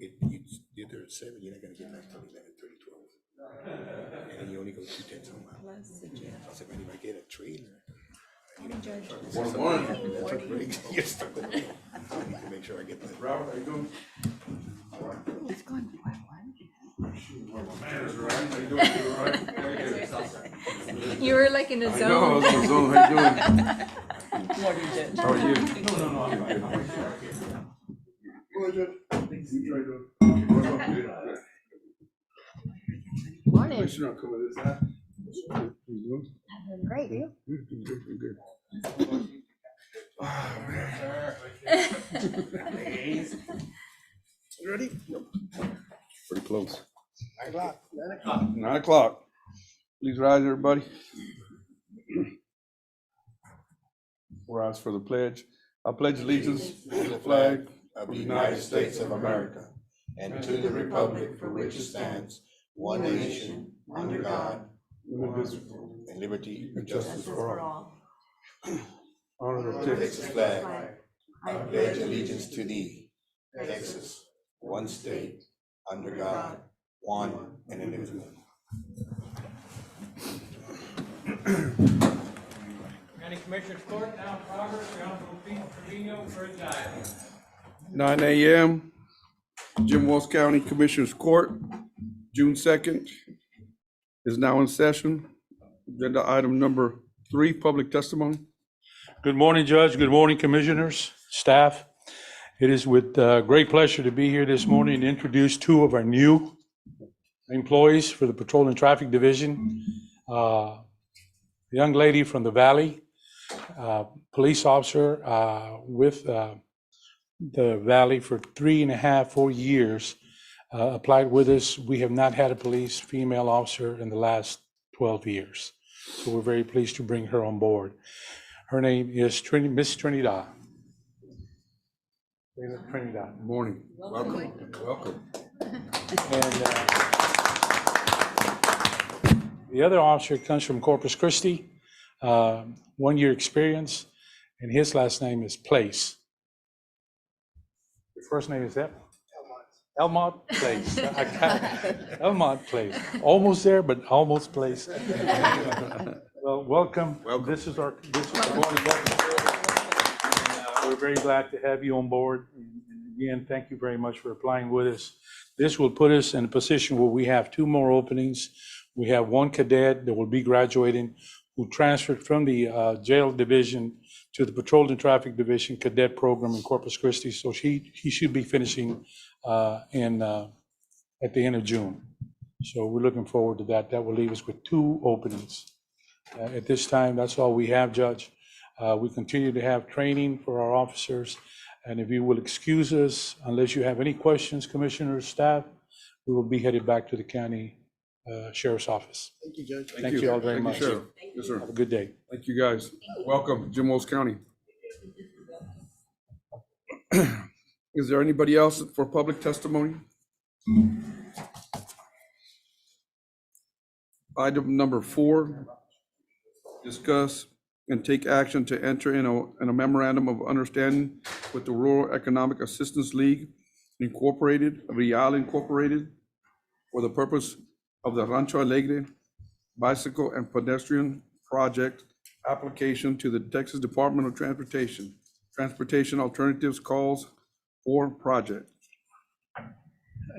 It's either at 7, you're not gonna get back till 11:30, 12. And then you only go 2 tenths of a mile. I said, man, if I get a trailer. You're stuck with me. I need to make sure I get that. Robert, how you doing? It's going quite Manners, right? How you doing? well. You were like in a I know, I was zone. in the zone. How you doing? Morning, Judge. How are you? Morning. Commissioner, come with this, huh? Great, you? Good. You ready? Pretty close. 9 o'clock. Please rise, everybody. Rise for the pledge. I pledge allegiance to the flag Of the United States of America, and to the republic for which it stands, one nation, under God, indivisible, and liberty and justice for all. Honor the Texas Texas flag. I pledge allegiance to thee, Texas, one state, under God, one and indivisible. County Commissioners Court now in progress. The Honorable Pete Trevino presiding. 9 a.m. Jim Walsh County Commissioners Court, June 2nd, is now in session. Agenda item number 3, public testimony. Good morning, Judge. Good morning, Commissioners, staff. It is with great pleasure to be here this morning and introduce two of our new employees for the Patrol and Traffic Division. A young lady from the Valley, police officer with the Valley for 3.5, 4 years, applied with us. We have not had a police female officer in the last 12 years. So we're very pleased to bring her on board. Her name is Miss Trinidad. Trinidad. Morning. Welcome. Welcome. And the other officer comes from Corpus Christi, 1 year experience, and his last name is Place. Your first name is that? Elmont Place. Elmont Place. Almost there, but almost Place. Well, welcome. This is our board. We're very glad to have you on board. And again, thank you very much for applying with us. This will put us in a position where we have 2 more openings. We have 1 cadet that will be graduating who transferred from the jail division to the Patrol and Traffic Division cadet program in Corpus Christi. So he should be finishing at the end of June. So we're looking forward to that. That will leave us with 2 openings. At this time, that's all we have, Judge. We continue to have training for our officers. And if you will excuse us, unless you have any questions, commissioners, staff, we will be headed back to the county sheriff's office. Thank you, Judge. Thank you all very much. Sheriff. Yes, sir. Have a good day. Thank you, guys. Welcome, Jim Wells County. Is there anybody else for public testimony? Item number 4, discuss and take action to enter in a memorandum of understanding with the Rural Economic Assistance League Incorporated, Real Incorporated, for the purpose of the Rancho Alegre Bicycle and Pedestrian Project application to the Texas Department of Transportation Alternatives Calls for Project.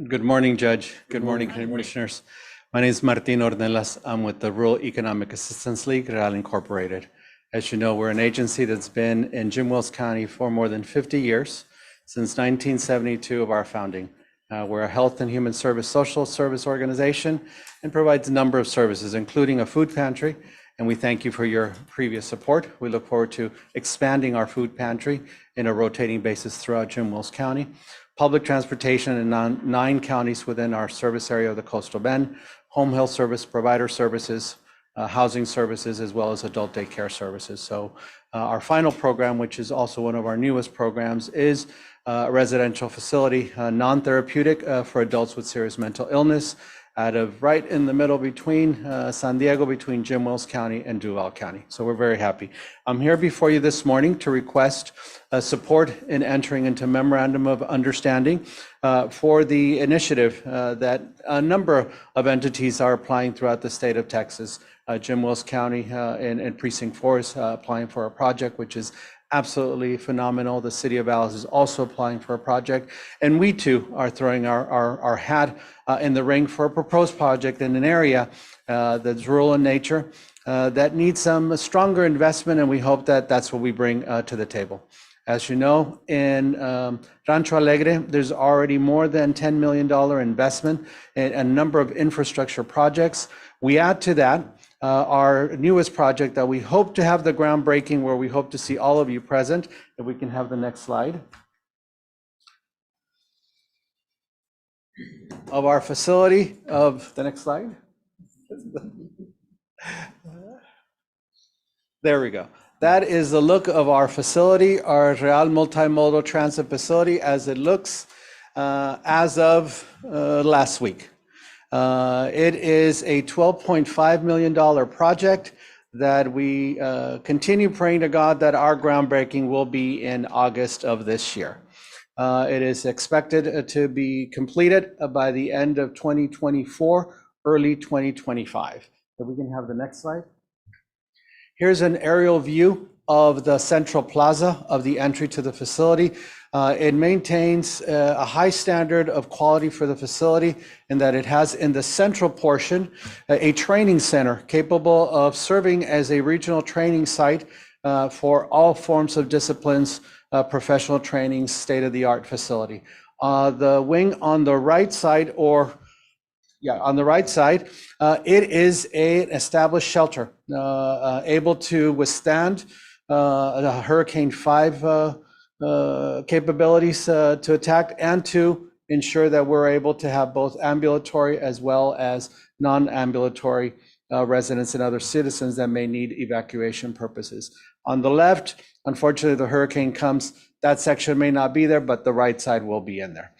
Good morning, Judge. Good morning, Commissioners. My name is Martin Ornelas. I'm with the Rural Economic Assistance League, Real Incorporated. As you know, we're an agency that's been in Jim Wells County for more than 50 years, since 1972 of our founding. We're a health and human service social service organization and provides a number of services, including a food pantry. And we thank you for your previous support. We look forward to expanding our food pantry in a rotating basis throughout Jim Wells County. Public transportation in 9 counties within our service area of the Coastal Bend, home health service, provider services, housing services, as well as adult daycare services. So our final program, which is also one of our newest programs, is a residential facility, non-therapeutic for adults with serious mental illness, out of right in the middle between San Diego, between Jim Wells County and Duval County. So we're very happy. I'm here before you this morning to request support in entering into memorandum of understanding for the initiative that a number of entities are applying throughout the state of Texas. Jim Wells County and Precinct 4 is applying for a project, which is absolutely phenomenal. The city of Dallas is also applying for a project, and we too are throwing our hat in the ring for a proposed project in an area that's rural in nature that needs some stronger investment, and we hope that that's what we bring to the table. As you know, in Rancho Alegre, there's already more than $10 million investment in a number of infrastructure projects. We add to that our newest project that we hope to have the groundbreaking, where we hope to see all of you present. If we can have the next slide. Of our facility of the next slide. There we go. That is the look of our facility, our Real Multimodal Transit Facility, as it looks as of last week. It is a $12.5 million project that we continue praying to God that our groundbreaking will be in August of this year. It is expected to be completed by the end of 2024, early 2025. If we can have the next slide. Here's an aerial view of the central plaza of the entry to the facility. It maintains a high standard of quality for the facility in that it has in the central portion a training center capable of serving as a regional training site for all forms of disciplines, professional training, state-of-the-art facility. The wing on the right side, on the right side, it is an established shelter, able to withstand the Hurricane 5 capabilities to attack, and to ensure that we're able to have both ambulatory as well as non-ambulatory residents and other citizens that may need evacuation purposes. On the left, unfortunately, the hurricane comes, that section may not be there, but the right side will be in there.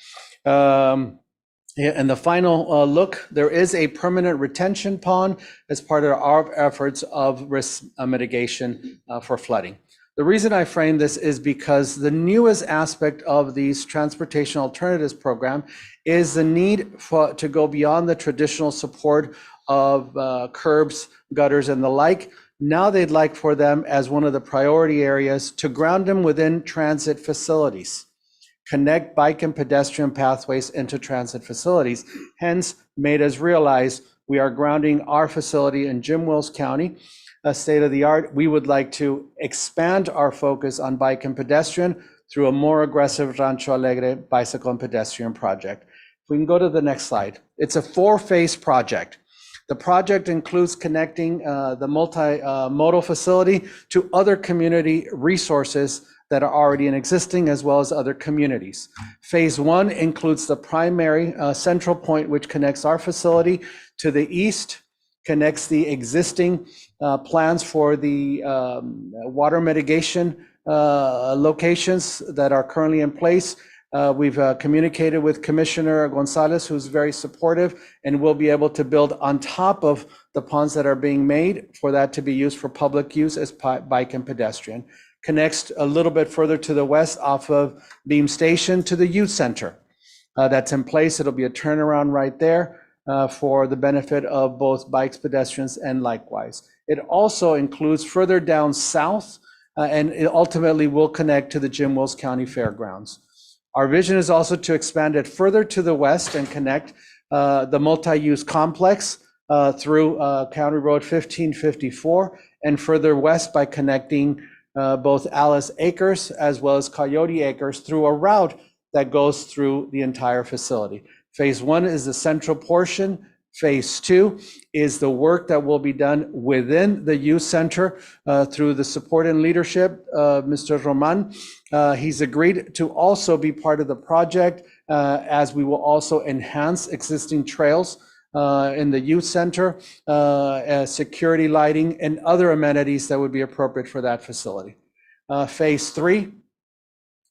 And the final look, there is a permanent retention pond as part of our efforts of risk mitigation for flooding. The reason I frame this is because the newest aspect of these transportation alternatives program is the need to go beyond the traditional support of curbs, gutters, and the like. Now they'd like for them, as one of the priority areas, to ground them within transit facilities, connect bike and pedestrian pathways into transit facilities. Hence, made us realize we are grounding our facility in Jim Wills County, a state-of-the-art. We would like to expand our focus on bike and pedestrian through a more aggressive Rancho Alegre bicycle and pedestrian project. If we can go to the next slide. It's a 4-phase project. The project includes connecting the multimodal facility to other community resources that are already in existing, as well as other communities. Phase 1 includes the primary central point, which connects our facility to the east, connects the existing plans for the water mitigation locations that are currently in place. We've communicated with Commissioner Gonzalez, who's very supportive, and we'll be able to build on top of the ponds that are being made for that to be used for public use as bike and pedestrian. Connects a little bit further to the west off of Beam Station to the youth center. That's in place. It'll be a turnaround right there for the benefit of both bikes, pedestrians, and likewise. It also includes further down south, and it ultimately will connect to the Jim Wills County Fairgrounds. Our vision is also to expand it further to the west and connect the multi-use complex through County Road 1554, and further west by connecting both Alice Acres as well as Coyote Acres through a route that goes through the entire facility. Phase 1 is the central portion. Phase 2 is the work that will be done within the youth center through the support and leadership of Mr. Roman. He's agreed to also be part of the project as we will also enhance existing trails in the youth center, security lighting, and other amenities that would be appropriate for that facility. Phase 3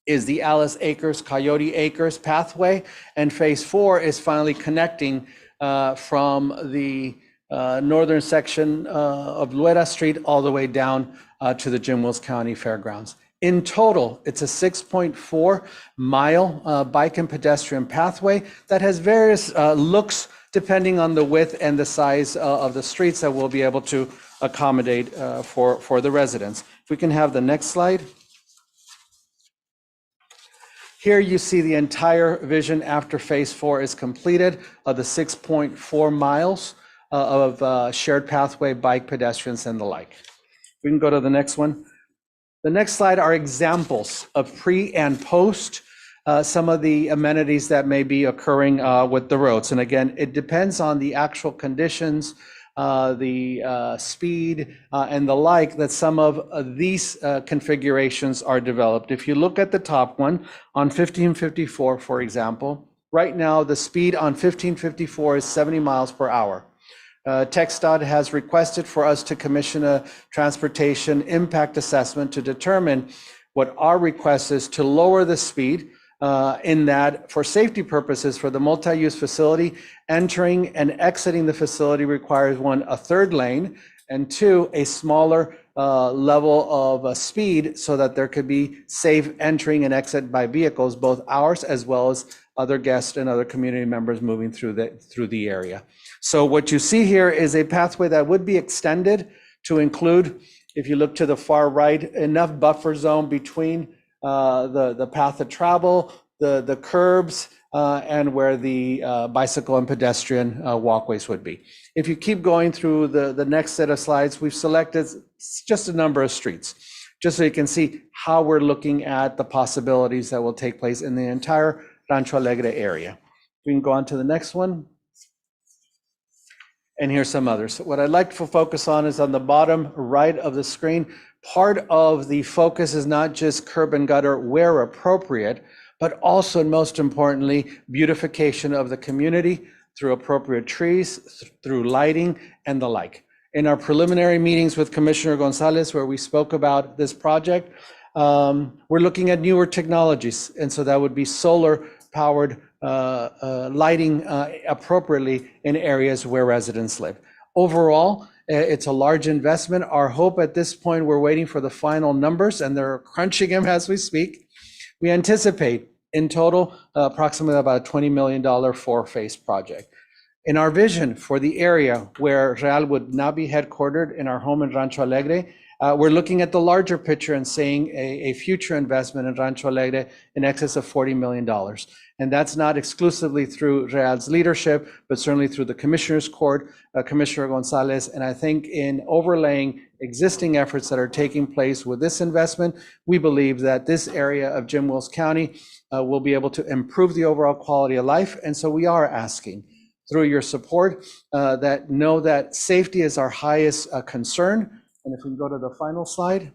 is the Alice Acres, Coyote Acres pathway, and phase 4 is finally connecting from the northern section of Luera Street all the way down to the Jim Wills County Fairgrounds. In total, it's a 6.4 mile bike and pedestrian pathway that has various looks depending on the width and the size of the streets that we'll be able to accommodate for the residents. If we can have the next slide. Here you see the entire vision after phase 4 is completed of the 6.4 miles of shared pathway, bike, pedestrians, and the like. We can go to the next one. The next slide are examples of pre and post some of the amenities that may be occurring with the roads. And again, it depends on the actual conditions, the speed and the like, that some of these configurations are developed. If you look at the top one on 1554, for example, right now the speed on 1554 is 70 miles per hour. TxDOT has requested for us to commission a transportation impact assessment to determine what our request is to lower the speed in that, for safety purposes, for the multi-use facility, entering and exiting the facility requires 1, a third lane, and 2, a smaller level of speed so that there could be safe entering and exit by vehicles, both ours as well as other guests and other community members moving through the area. So what you see here is a pathway that would be extended to include, if you look to the far right, enough buffer zone between the path of travel, the curbs, and where the bicycle and pedestrian walkways would be. If you keep going through the next set of slides, we've selected just a number of streets. just so you can see how we're looking at the possibilities that will take place in the entire Rancho Alegre area. We can go on to the next one. And here's some others. What I'd like to focus on is on the bottom right of the screen. Part of the focus is not just curb and gutter where appropriate, but also, and most importantly, beautification of the community through appropriate trees, through lighting, and the like. In our preliminary meetings with Commissioner Gonzalez, where we spoke about this project, we're looking at newer technologies. And so that would be solar-powered lighting appropriately in areas where residents live. Overall, it's a large investment. Our hope at this point, we're waiting for the final numbers, and they're crunching them as we speak. We anticipate in total approximately about a $20 million four-phase project. In our vision for the area where Real would now be headquartered in our home in Rancho Alegre, we're looking at the larger picture and saying a future investment in Rancho Alegre in excess of $40 million. And that's not exclusively through Real's leadership, but certainly through the Commissioner's Court, Commissioner Gonzalez. And I think in overlaying existing efforts that are taking place with this investment, we believe that this area of Jim Wills County will be able to improve the overall quality of life. And so we are asking through your support that know that safety is our highest concern. And if we can go to the final slide.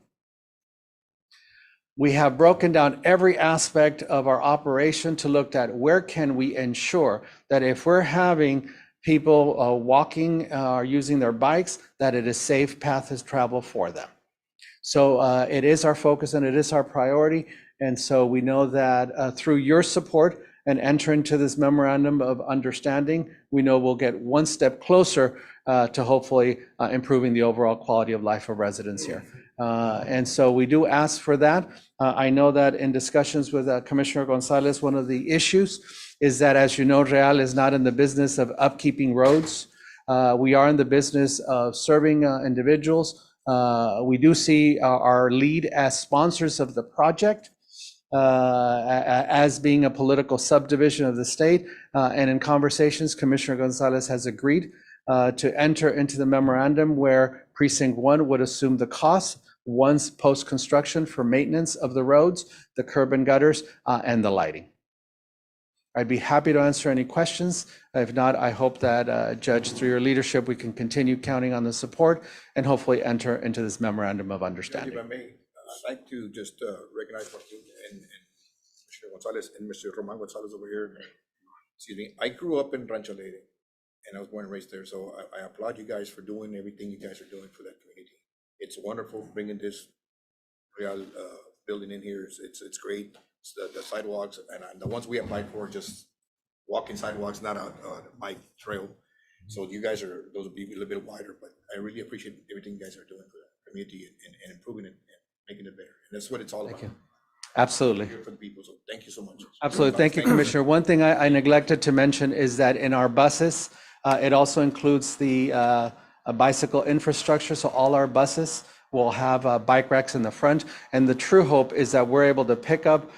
We have broken down every aspect of our operation to look at where can we ensure that if we're having people walking or using their bikes, that it is safe path of travel for them. So it is our focus and it is our priority. And so we know that through your support and enter into this memorandum of understanding, we know we'll get one step closer to hopefully improving the overall quality of life of residents here. And so we do ask for that. I know that in discussions with Commissioner Gonzalez, one of the issues is that, as you know, Real is not in the business of upkeeping roads. We are in the business of serving individuals. We do see our lead as sponsors of the project, as being a political subdivision of the state. And in conversations, Commissioner Gonzalez has agreed to enter into the memorandum where Precinct 1 would assume the cost once post-construction for maintenance of the roads, the curb and gutters, and the lighting. I'd be happy to answer any questions. If not, I hope that, Judge, through your leadership, we can continue counting on the support and hopefully enter into this memorandum of understanding. If I may, I'd like to just recognize Martin and Commissioner Gonzalez and Mr. Roman Gonzalez over here. Excuse me. I grew up in Rancho Alegre, and I was born and raised there. So I applaud you guys for doing everything you guys are doing for that community. It's wonderful bringing this Real building in here. It's great. It's the sidewalks and the ones we applied for, just walking sidewalks, not a bike trail. So you guys those will be a little bit wider, but I really appreciate everything you guys are doing for the community and improving it and making it better. And that's what it's all about. Thank you. Absolutely. Here for the people. So thank you so much. Absolutely. Thank you, Commissioner. One thing I neglected to mention is that in our buses, it also includes the bicycle infrastructure. So all our buses will have bike racks in the front. And the true hope is that we're able to pick up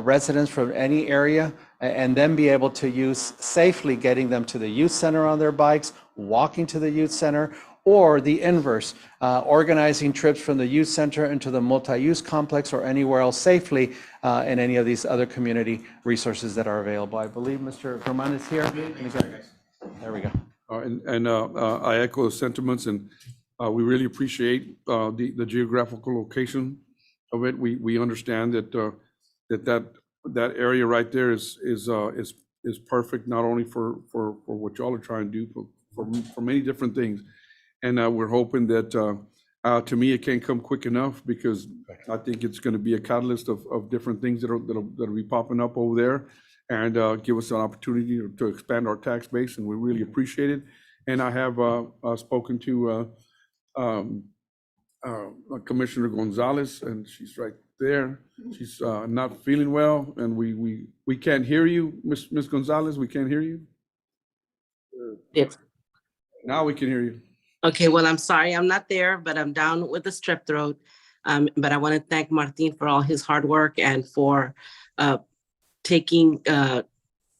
residents from any area and then be able to use safely getting them to the youth center on their bikes, walking to the youth center, or the inverse, organizing trips from the youth center into the multi-use complex or anywhere else safely in any of these other community resources that are available. I believe Mr. Roman is here. There we go. I echo the sentiments, and we really appreciate the geographical location of it. We understand that that area right there is perfect, not only for what y'all are trying to do, but for many different things. And we're hoping that, to me, it can't come quick enough, because I think it's going to be a catalyst of different things that'll be popping up over there, and give us an opportunity to expand our tax base, and we really appreciate it. And I have spoken to Commissioner Gonzalez, and she's right there. She's not feeling well, and we can't hear you, Ms. Gonzalez. We can't hear you. Yes. Now we can hear you. Okay, well, I'm sorry I'm not there, but I'm down with the strep throat. But I want to thank Martin for all his hard work and for taking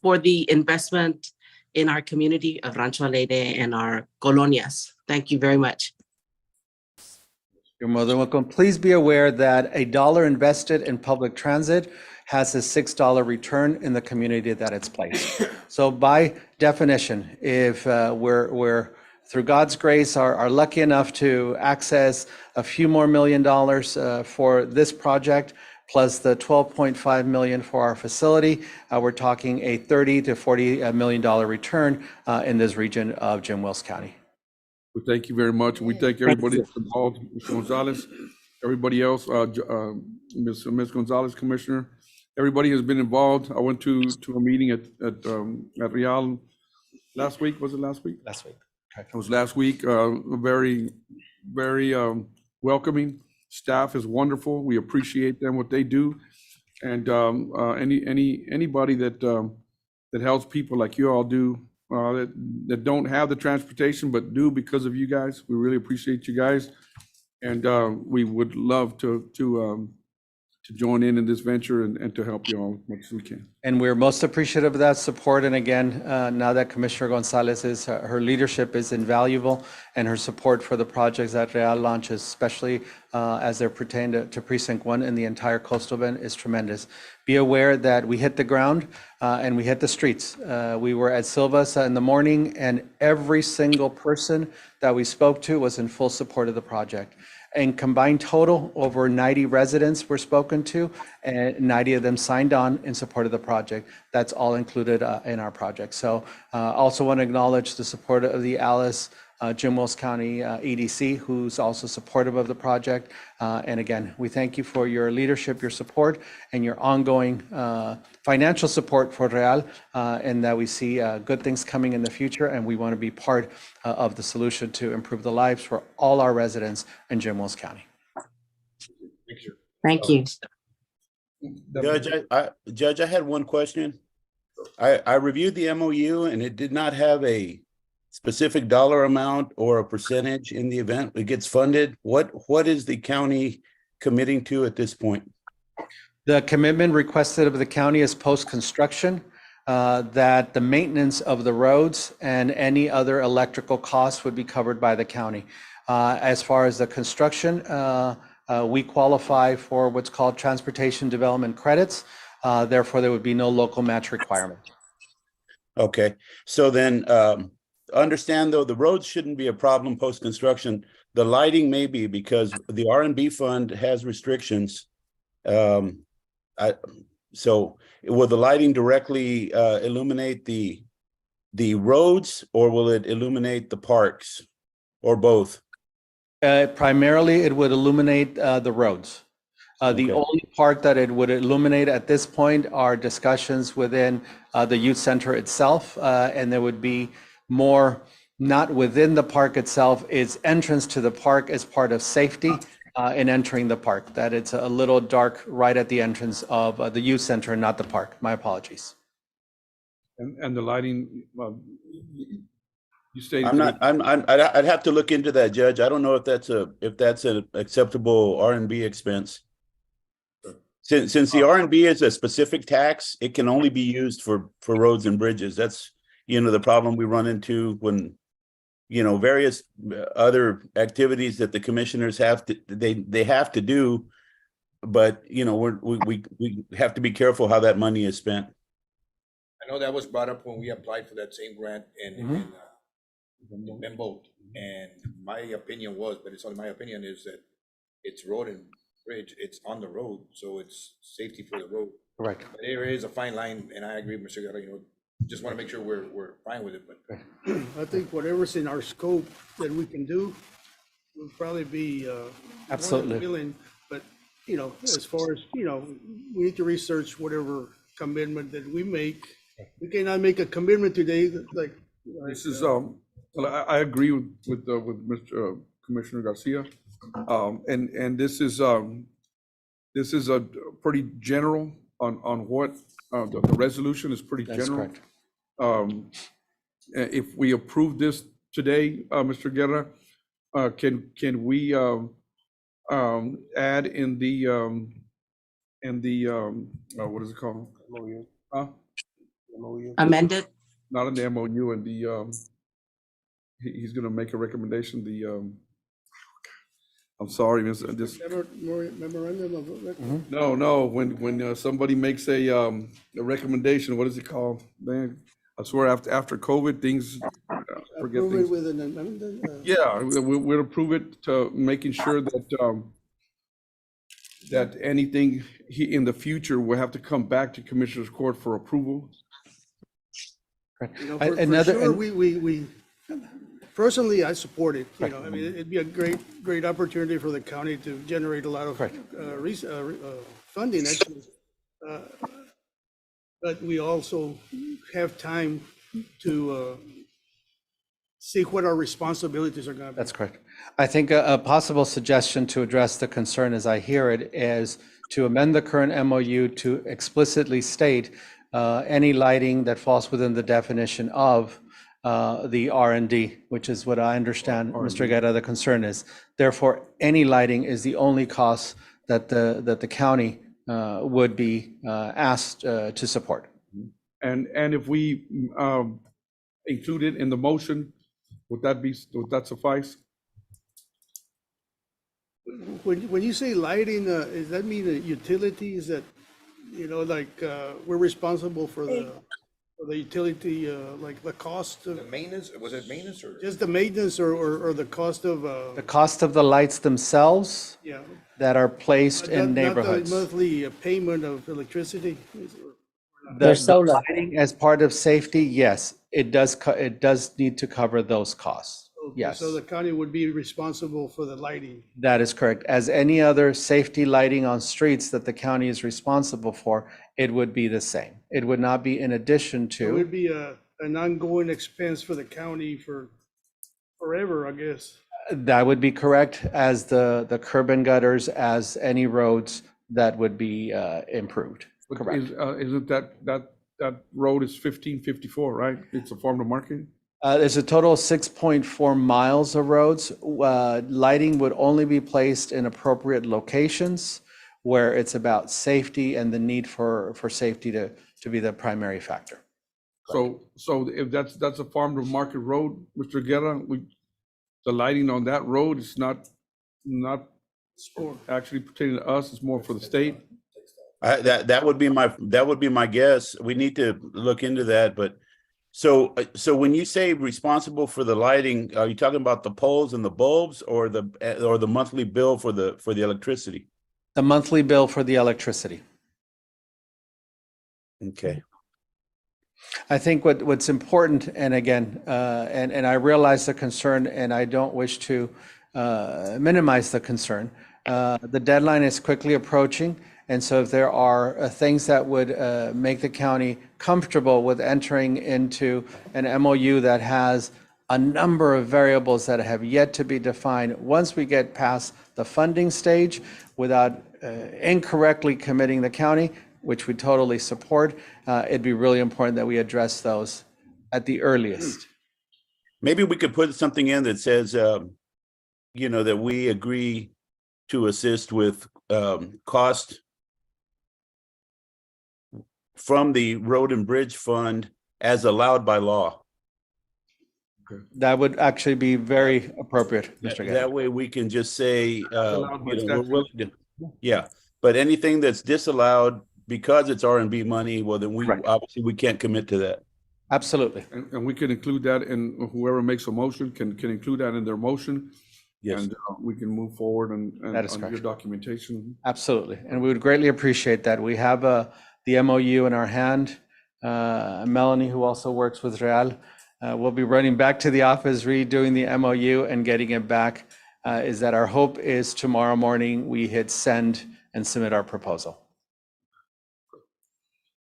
for the investment in our community of Rancho Alegre and our colonias. Thank you very much. You're more than welcome. Please be aware that a dollar invested in public transit has a $6 return in the community that it's placed. So by definition, if we're through God's grace are lucky enough to access a few more $1 million for this project, plus the 12.5 million for our facility, we're talking a 30 to 40 million dollar return in this region of Jim Wells County. Well, thank you very much. We thank everybody that's involved, Mr. Gonzalez, everybody else, Ms. Gonzalez, Commissioner. Everybody has been involved. I went to a meeting at Real last week. Was it last week? Last week. It was last week. Very welcoming. Staff is wonderful. We appreciate them, what they do. And anybody that helps people like you all do, that don't have the transportation but do because of you guys. We really appreciate you guys. And we would love to join in this venture and to help you all as much as we can. And we're most appreciative of that support. And again, now that Commissioner Gonzalez is, her leadership is invaluable, and her support for the projects that Real launches, especially as they pertain to Precinct 1 and the entire coastal bend, is tremendous. Be aware that we hit the ground and we hit the streets. We were at Silva's in the morning, and every single person that we spoke to was in full support of the project. In combined total, over 90 residents were spoken to, and 90 of them signed on in support of the project. That's all included in our project. So also want to acknowledge the support of the Alice Jim Wells County EDC, who's also supportive of the project. And again, we thank you for your leadership, your support, and your ongoing financial support for Real, and that we see good things coming in the future, and we want to be part of the solution to improve the lives for all our residents in Jim Wells County. Thank you. Judge, I had one question. I reviewed the MOU and it did not have a specific dollar amount or a percentage in the event it gets funded. What is the county committing to at this point? The commitment requested of the county is post-construction, that the maintenance of the roads and any other electrical costs would be covered by the county. As far as the construction, we qualify for what's called transportation development credits. Therefore, there would be no local match requirement. Okay, so then understand though, the roads shouldn't be a problem post-construction. The lighting may be, because the R&B fund has restrictions. So will the lighting directly illuminate the roads, or will it illuminate the parks, or both? Primarily, it would illuminate the roads. The Okay. only part that it would illuminate at this point are discussions within the youth center itself, and there would be more not within the park itself. It's entrance to the park as part of safety in entering the park, that it's a little dark right at the entrance of the youth center, not the park. My apologies. And the lighting, you stated. I'd have to look into that, Judge. I don't know if that's an acceptable R&B expense. Since the R&B is a specific tax, it can only be used for roads and bridges. That's, the problem we run into when, various other activities that the commissioners have to, they have to do, but, we have to be careful how that money is spent. I know that was brought up when we applied for that same grant in Bembo, and my opinion was, but it's only my opinion, is that it's road and bridge, it's on the road, so it's safety for the road. Correct. But there is a fine line, and I agree with Mr. Guerra, just want to make sure we're fine with it, but. I think whatever's in our scope that we can do will probably be Absolutely. willing, but as far as we need to research whatever commitment that we make. We cannot make a commitment today like This is, I agree with Mr. Commissioner Garcia. And this is a pretty general on what, the resolution is pretty That's general. correct. If we approve this today, Mr. Guerra, can we add in the what is it called? MOU? Huh? MOU? Amended? Not in the MOU, and he's gonna make a recommendation, I'm sorry, this, Memorandum of, no, when somebody makes a recommendation, what is it called? Man, I swear after COVID, things, forget approve it things. with an amendment. Yeah, we'll approve it to making sure that, that anything in the future will have to come back to Commissioners Court for approval. You know, for Another, sure, and- we, personally, I support it, you know, I mean, it'd be a great opportunity for the county to generate a lot of, Correct. funding, actually. But we also have time to, see what our responsibilities are gonna be. That's correct. I think a possible suggestion to address the concern as I hear it is to amend the current MOU to explicitly state any lighting that falls within the definition of the R&D, which is what I understand, Mr. Guerra, the concern is. Therefore, any lighting is the only cost that the county would be asked to support. And if we include it in the motion, would that suffice? When you say lighting, does that mean that utilities that, you know, like, we're responsible for the utility, like the cost of, The maintenance, was it maintenance or? just the maintenance or the cost of, The cost of the lights themselves yeah. that are placed in Not neighborhoods. the monthly payment of electricity? The lighting as part of safety, yes, it does need to cover those costs. Okay, Yes, So the county would be responsible for the lighting. that is correct. As any other safety lighting on streets that the county is responsible for, it would be the same. It would not be in addition It would to. be an ongoing expense for the county for forever, I guess. That would be correct, as the curb and gutters, as any roads that would be improved. But Correct. Isn't that road is 1554, right? It's a farm to market? There's a total of 6.4 miles of roads. Lighting would only be placed in appropriate locations where it's about safety and the need for safety to be the primary factor. So if that's a farm to market road, Mr. Guerra, the lighting on that road is not actually pertaining to us, it's more for the state. That would be my guess. We need to look into that, but so when you say responsible for the lighting, are you talking about the poles and the bulbs or the monthly bill for the electricity? The monthly bill for the electricity. Okay. I think what's important, and again, and I realize the concern, and I don't wish to minimize the concern. The deadline is quickly approaching, and so if there are things that would make the county comfortable with entering into an MOU that has a number of variables that have yet to be defined, once we get past the funding stage without incorrectly committing the county, which we totally support, it'd be really important that we address those at the earliest. Maybe we could put something in that says, that we agree to assist with cost from the Road and Bridge Fund as allowed by law. That would actually be very appropriate, Mr. Guerra. That way we can just say, allowed by we're statute. willing to, yeah. But anything that's disallowed because it's R&B money, well, then Correct. obviously we can't commit to that. Absolutely. And we can include that in, whoever makes a motion can include that in their motion. Yes. And we can move forward and That is on your correct. documentation. Absolutely. And we would greatly appreciate that. We have the MOU in our hand. Melanie, who also works with Real, will be running back to the office, redoing the MOU and getting it back. Is that our hope is tomorrow morning we hit send and submit our proposal.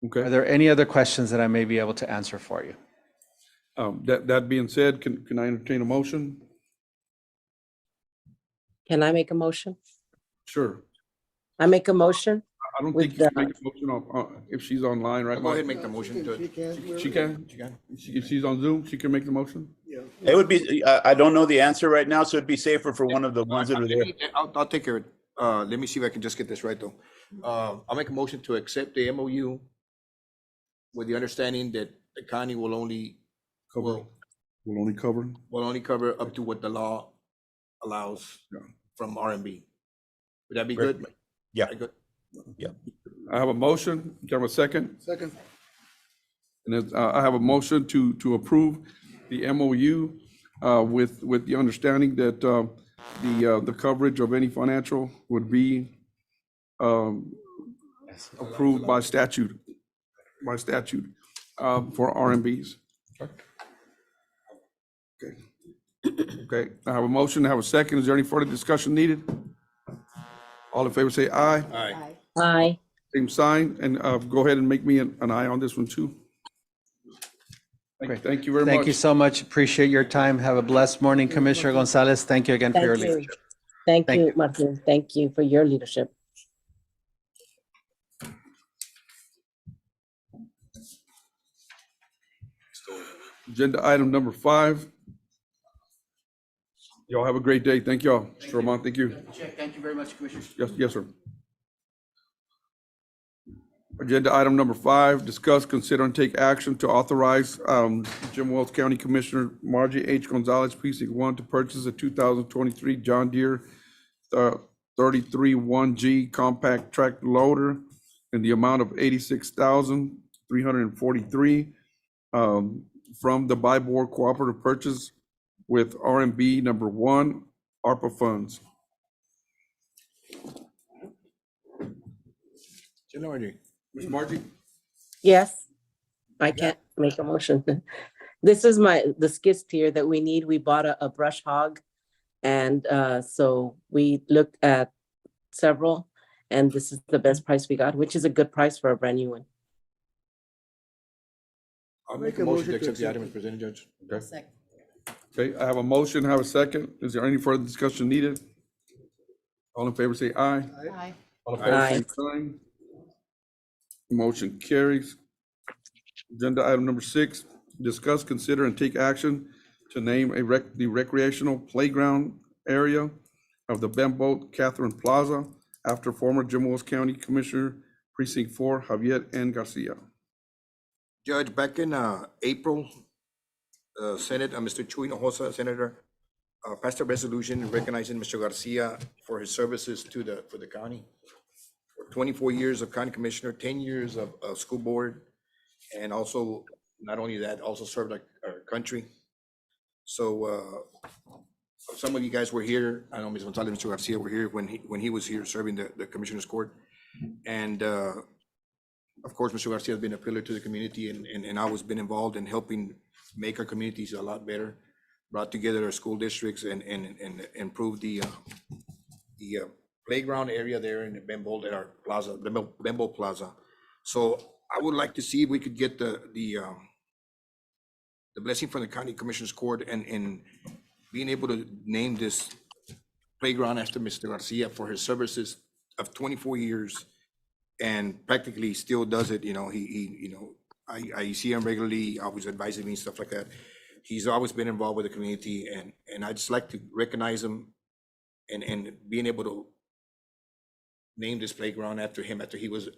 Are Okay. there any other questions that I may be able to answer for you? That being said, can I entertain a motion? Can I make a motion? Sure. I make a motion? I don't With think you can make a motion if she's online, right? Go ahead and Mike? make the motion to it. She can? You can. If she's on Zoom, she can make the motion? Yeah. It would be, I don't know the answer right now, so it'd be safer for one of the ones that are there. I'll take care of it. Let me see if I can just get this right, though. I'll make a motion to accept the MOU with the understanding that the county will only Cover, will only cover? will only cover up to what the law allows. Yeah. from R&B. Would that be Great. good? Yeah. Good. I have a motion. Can I have a second? Second. And I have a motion to approve the MOU with the understanding that the coverage of any financial would be approved by statute, for RMBs. Okay. Okay, I have a motion, I have a second. Is there any further discussion needed? All in favor say aye. Aye. Aye. Same sign, and go ahead and make me an aye on this one too. Great. Thank you very much. Thank you so much. Appreciate your time. Have a blessed morning, Commissioner Gonzalez. Thank you again for your Thank you. leadership. Thank Thank you, you. Martin. Thank you for your leadership. Agenda item number 5. Y'all have a great day. Thank y'all. Mr. Roman, thank you. Thank you very much, Commissioner. Yes, sir. Agenda item number 5, discuss, consider, and take action to authorize Jim Wells County Commissioner Margie H. Gonzalez, Precinct 1, to purchase a 2023 John Deere 33-1G compact track loader in the amount of $86,343 from the Buy Board Cooperative Purchase with RMB number 1, ARPA funds. Ms. Margie? Yes, I can't make a motion. This is the skid steer that we need. We bought a brush hog. And so we looked at several, and this is the best price we got, which is a good price for a brand new one. I'll make a motion to accept the item as presented, Judge. Okay. Okay, I have a motion, I have a second. Is there any further discussion needed? All in favor say aye. Aye. All opposed, Aye. same sign. Motion carries. Agenda item number 6, discuss, consider, and take action to name the recreational playground area of the Bemboat Catherine Plaza after former Jim Wells County Commissioner, Precinct 4, Javier N. Garcia. Judge, back in April, Senate, Mr. Chuy Hinojosa, Senator, passed a resolution recognizing Mr. Garcia for his services for the county. For 24 years of county commissioner, 10 years of school board, and also, not only that, also served our country. So some of you guys were here. I know Ms. Gonzalez and Mr. Garcia were here when he was here serving the Commissioner's Court. And of course, Mr. Garcia has been a pillar to the community, and I was been involved in helping make our communities a lot better, brought together our school districts and improved the playground area there in the Bembo, at our plaza, Bembo Plaza. So I would like to see if we could get the blessing from the County Commissioner's Court and being able to name this playground after Mr. Garcia for his services of 24 years and practically still does it. I see him regularly, always advising me and stuff like that. He's always been involved with the community, and I just like to recognize him and being able to name this playground after him, after he was,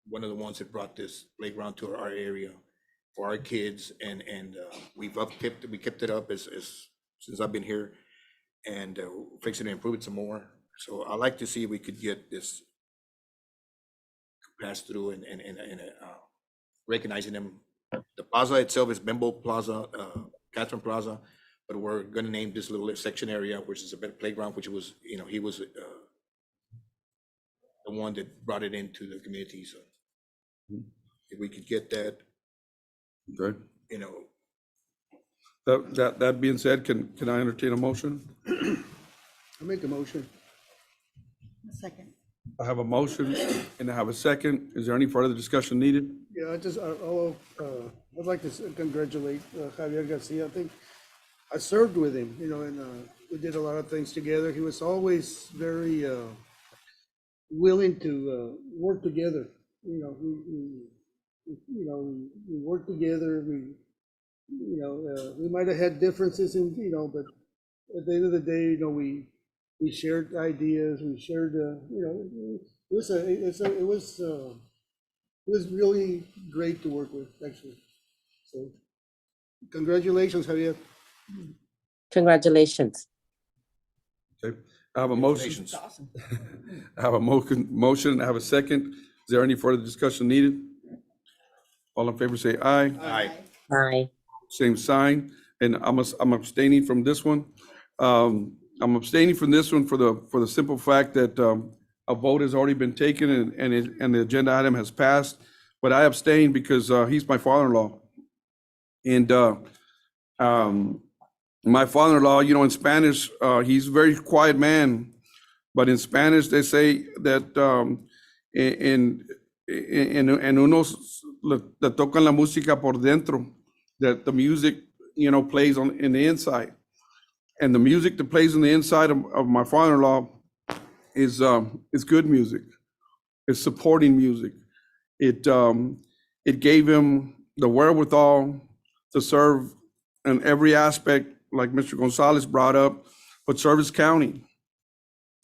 one of the ones that brought this playground to our area for our kids, and we kept it up as since I've been here, and fixing to improve it some more. So I like to see if we could get this passed through and recognizing them. The plaza itself is Bembo Plaza, Catherine Plaza, but we're gonna name this little section area, which is a better playground, which was, he was the one that brought it into the community. So if we could get that, Okay. uh, That being said, can I entertain a motion? I make a motion. Second. I have a motion and I have a second. Is there any further discussion needed? Yeah, I'd like to congratulate Javier Garcia. I think I served with him, and we did a lot of things together. He was always very willing to work together. We worked together. We might have had differences but at the end of the day, we shared ideas. We shared, it was really great to work with, actually. So, congratulations, Javier. Congratulations. Okay, I have a motion. Congratulations. Awesome. I have a motion, I have a second. Is there any further discussion needed? All in favor say aye. Aye. Aye. Same sign, and I'm abstaining from this one. I'm abstaining from this one for the simple fact that a vote has already been taken and the agenda item has passed. But I abstain because he's my father-in-law. And my father-in-law, you know, in Spanish, he's a very quiet man, but in Spanish they say that en unos le tocan la música por dentro, that the music, you know, plays in the inside. And the music that plays on the inside of my father-in-law is good music. It's supporting music. It gave him the wherewithal to serve in every aspect, like Mr. Gonzalez brought up, but serve his county.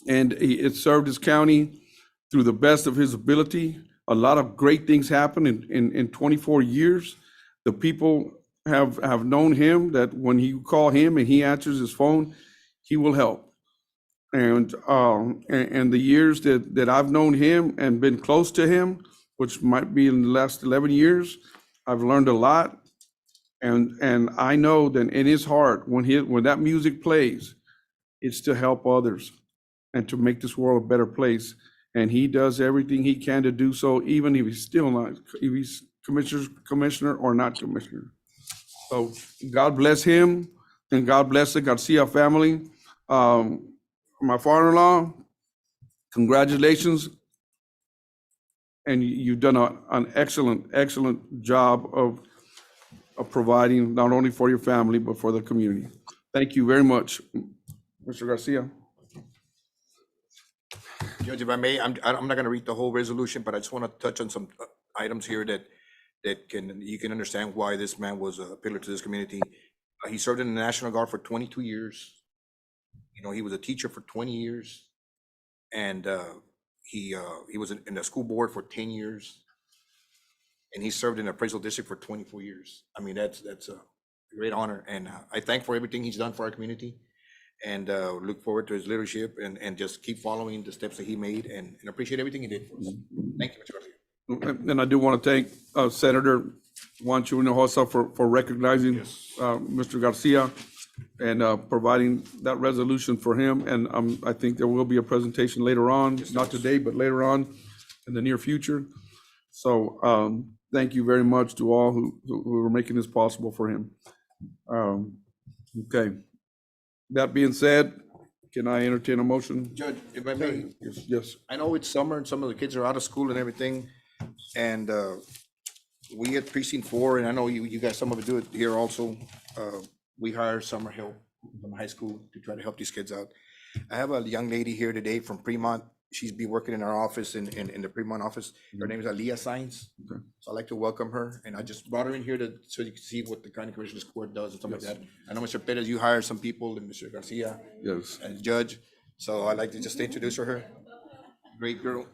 And it served his county through the best of his ability. A lot of great things happened in 24 years. The people have known him, that when you call him and he answers his phone, he will help. And the years that I've known him and been close to him, which might be in the last 11 years, I've learned a lot. And I know that in his heart, when that music plays, it's to help others and to make this world a better place. And he does everything he can to do so, even if he's still not, if he's commissioner or not commissioner. So God bless him, and God bless the Garcia family. My father-in-law, congratulations. And you've done an excellent job of providing not only for your family, but for the community. Thank you very much, Mr. Garcia. Judge, if I may, I'm not going to read the whole resolution, but I just want to touch on some items here that you can understand why this man was a pillar to this community. He served in the National Guard for 22 years. You know, he was a teacher for 20 years, and he was in the school board for 10 years, and he served in the appraisal district for 24 years. I mean, that's a great honor, and I thank for everything he's done for our community, and look forward to his leadership and just keep following the steps that he made, and appreciate everything he did for us. Thank you, Mr. Garcia. And I do want to thank Senator Juan Hinojosa for recognizing Mr. Garcia and providing that resolution for him. And I think there will be a presentation later on, not today, but later on in the near future. So thank you very much to all who are making this possible for him. Okay. That being said, can I entertain a motion? Judge, if I may, Yes. I know it's summer and some of the kids are out of school and everything, and we at Precinct 4, and I know you guys, some of it do it here also, we hire summer help from high school to try to help these kids out. I have a young lady here today from Fremont. She's be working in our office, in the Fremont office. Her name is Aliyah Sainz. Okay. So I'd like to welcome her, and I just brought her in here so you can see what the County Commissioners Court does and stuff like that. I know Mr. Perez, you hired some people, and Mr. Garcia Yes. as judge, so I'd like to just introduce her. Great girl.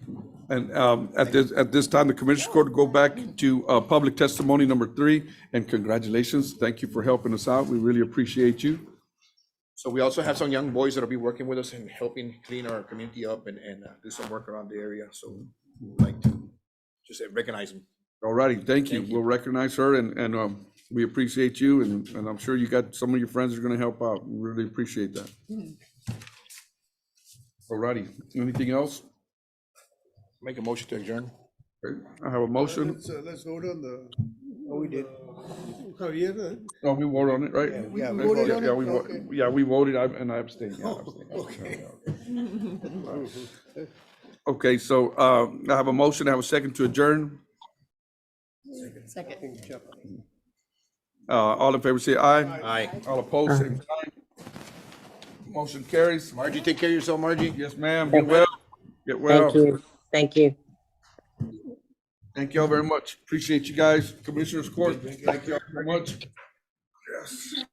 And at this time, the Commissioners Court go back to public testimony number 3, and congratulations. Thank you for helping us out. We really appreciate you. So we also have some young boys that'll be working with us and helping clean our community up and do some work around the area. So we'd like to just recognize them. All righty, thank you. Thank you. We'll recognize her, and we appreciate you, and I'm sure you got some of your friends who are going to help out. We really appreciate that. All righty, anything else? Make a motion to adjourn. Okay, I have a motion. Let's vote on the. Oh, we did. Javier. Oh, we voted on it, right? Yeah, we voted on it? Yeah, we voted. Okay. Yeah, we voted, and I abstained. Yeah, I abstained. Okay. Okay, so I have a motion, I have a second to adjourn. Second. All in favor, say aye. Aye. All opposed, same sign. Motion carries. Margie, take care of yourself, Margie. Yes, ma'am. Get well. Get well. Thank you. Thank you. Thank you all very much. Appreciate you guys. Commissioners Court, thank you all very much. Yes.